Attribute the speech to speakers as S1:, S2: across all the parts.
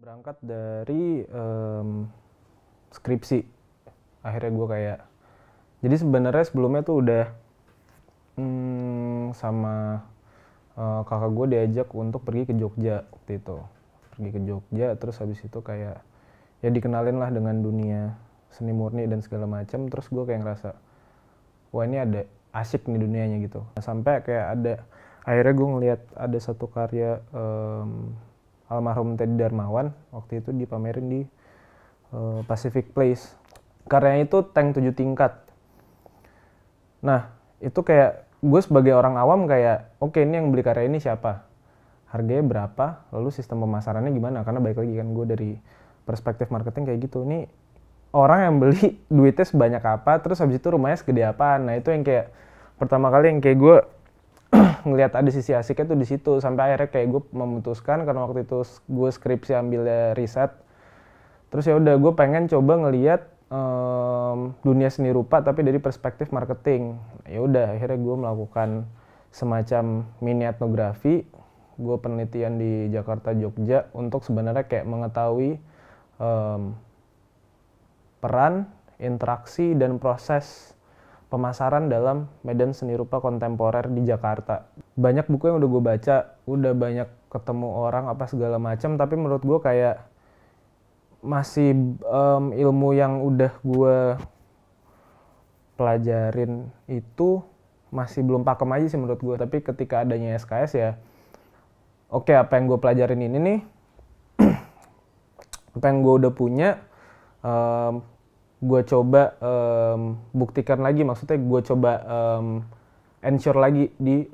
S1: Berangkat dari skripsi, akhirnya gue kayak, jadi sebenarnya sebelumnya tuh udah sama kakak gue diajak untuk pergi ke Jogja waktu itu. Pergi ke Jogja, terus habis itu kayak ya dikenalin lah dengan dunia seni murni dan segala macam. Terus gue kayak ngerasa, wah ini ada asik nih dunianya gitu. Sampai kayak akhirnya gue ngeliat ada satu karya almarhum Teddy Darmawan waktu itu dipamerin di Pacific Place. Karyanya itu tank 7 tingkat. Nah, itu kayak gue sebagai orang awam kayak, oke, ini yang beli karya ini siapa? Harganya berapa? Lalu sistem pemasarannya gimana? Karena balik lagi kan gue dari perspektif marketing kayak gitu. Ini orang yang beli duitnya sebanyak apa, terus habis itu rumahnya segede apa. Nah, itu yang kayak pertama kali yang kayak gue ngelihat ada sisi asiknya tuh di situ. Sampai akhirnya kayak gue memutuskan karena waktu itu gue skripsi ambil riset. Terus ya udah gue pengen coba ngelihat dunia seni rupa tapi dari perspektif marketing. Ya udah akhirnya gue melakukan semacam mini etnografi. Gue penelitian di Jakarta, Jogja untuk sebenarnya kayak mengetahui peran, interaksi, dan proses pemasaran dalam medan seni rupa kontemporer di Jakarta. Banyak buku yang udah gue baca, udah banyak ketemu orang apa segala macam, tapi menurut gue kayak masih ilmu yang udah gue pelajarin itu masih belum pakem aja sih menurut gue. Tapi ketika adanya SKS ya, oke, apa yang gue pelajarin ini nih, apa yang gue udah punya, gue coba buktikan lagi, maksudnya gue coba ensure lagi di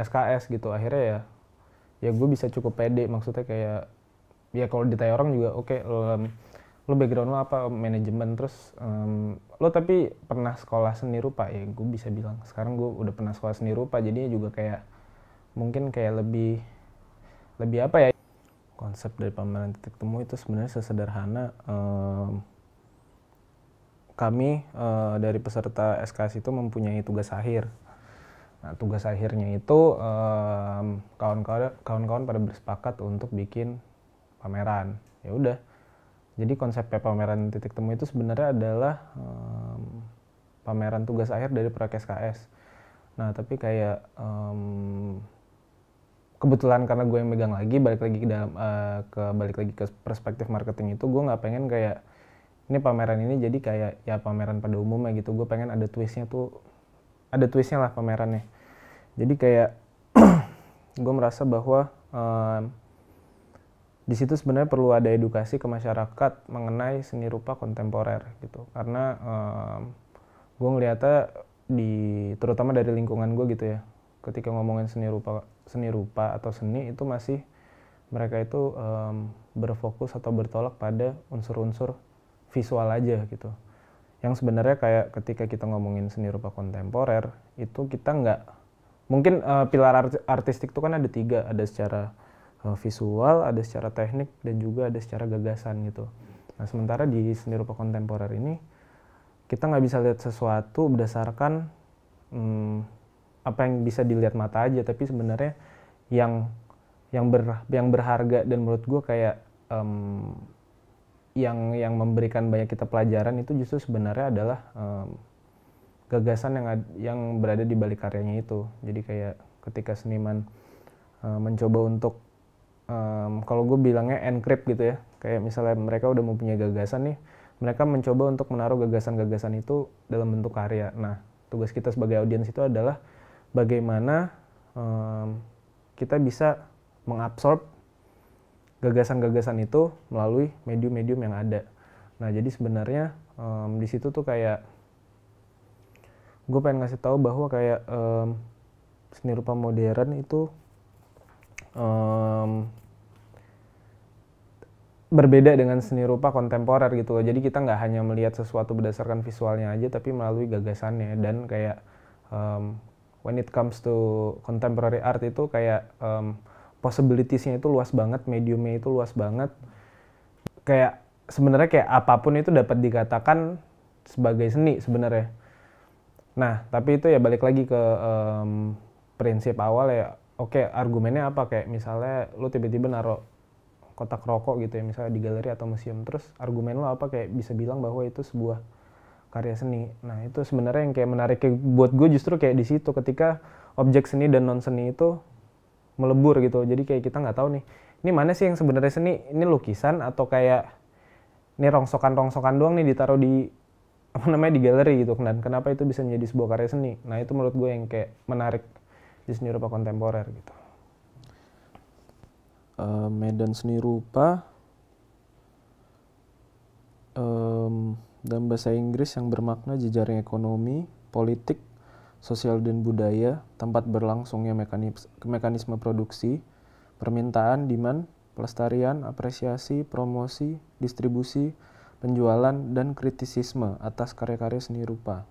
S1: SKS gitu. Akhirnya ya gue bisa cukup pede, maksudnya kayak ya kalau ditanya orang juga oke, lo background lo apa, manajemen, terus lo tapi pernah sekolah seni rupa? Ya gue bisa bilang sekarang gue udah pernah sekolah seni rupa, jadinya juga kayak mungkin kayak lebih apa ya, konsep dari pameran titik temu itu sebenarnya sesederhana kami dari peserta SKS itu mempunyai tugas akhir. Nah, tugas akhirnya itu kawan-kawan pada bersepakat untuk bikin pameran. Ya udah. Jadi konsep pameran titik temu itu sebenarnya adalah pameran tugas akhir dari proyek SKS. Nah, tapi kayak kebetulan karena gue yang megang lagi, balik lagi ke perspektif marketing itu, gue nggak pengen kayak ini pameran ini jadi kayak ya pameran pada umumnya gitu. Gue pengen ada twistnya lah pamerannya. Jadi kayak gue merasa bahwa di situ sebenarnya perlu ada edukasi ke masyarakat mengenai seni rupa kontemporer gitu. Karena gue ngeliatnya terutama dari lingkungan gue gitu ya, ketika ngomongin seni rupa atau seni itu masih mereka itu berfokus atau bertolak pada unsur-unsur visual aja gitu. Yang sebenarnya kayak ketika kita ngomongin seni rupa kontemporer itu kita nggak, mungkin pilar artistik itu kan ada 3, ada secara visual, ada secara teknik, dan juga ada secara gagasan gitu. Nah, sementara di seni rupa kontemporer ini kita nggak bisa lihat sesuatu berdasarkan apa yang bisa dilihat mata aja, tapi sebenarnya yang berharga dan menurut gue kayak yang memberikan banyak kita pelajaran itu justru sebenarnya adalah gagasan yang berada di balik karyanya itu. Jadi kayak ketika seniman mencoba untuk kalau gue bilangnya encrypt gitu ya, kayak misalnya mereka udah mempunyai gagasan nih, mereka mencoba untuk menaruh gagasan-gagasan itu dalam bentuk karya. Nah, tugas kita sebagai audiens itu adalah bagaimana kita bisa mengabsorb gagasan-gagasan itu melalui medium-medium yang ada. Nah, jadi sebenarnya di situ tuh kayak gue pengen ngasih tahu bahwa kayak seni rupa modern itu berbeda dengan seni rupa kontemporer gitu loh. Jadi kita nggak hanya melihat sesuatu berdasarkan visualnya aja, tapi melalui gagasannya. Dan kayak when it comes to contemporary art itu kayak possibilities-nya itu luas banget, mediumnya itu luas banget. Kayak sebenarnya kayak apapun itu dapat dikatakan sebagai seni sebenarnya. Nah, tapi itu ya balik lagi ke prinsip awal ya. Oke, argumennya apa? Kayak misalnya lu tiba-tiba naruh kotak rokok gitu ya, misalnya di galeri atau museum, terus argumen lo apa kayak bisa bilang bahwa itu sebuah karya seni. Nah itu sebenarnya yang kayak menarik buat gue justru kayak di situ, ketika objek seni dan non seni itu melebur gitu. Jadi kayak kita nggak tahu nih, ini mana sih yang sebenarnya seni, ini lukisan atau kayak ini rongsokan doang nih ditaruh di apa namanya di galeri gitu. Dan kenapa itu bisa menjadi sebuah karya seni? Nah itu menurut gue yang kayak menarik di seni rupa kontemporer gitu. Medan seni rupa dalam bahasa Inggris yang bermakna jejaring ekonomi, politik, sosial dan budaya, tempat berlangsungnya mekanisme produksi, permintaan, demand, pelestarian, apresiasi, promosi, distribusi, penjualan, dan kritisisme atas karya-karya seni rupa.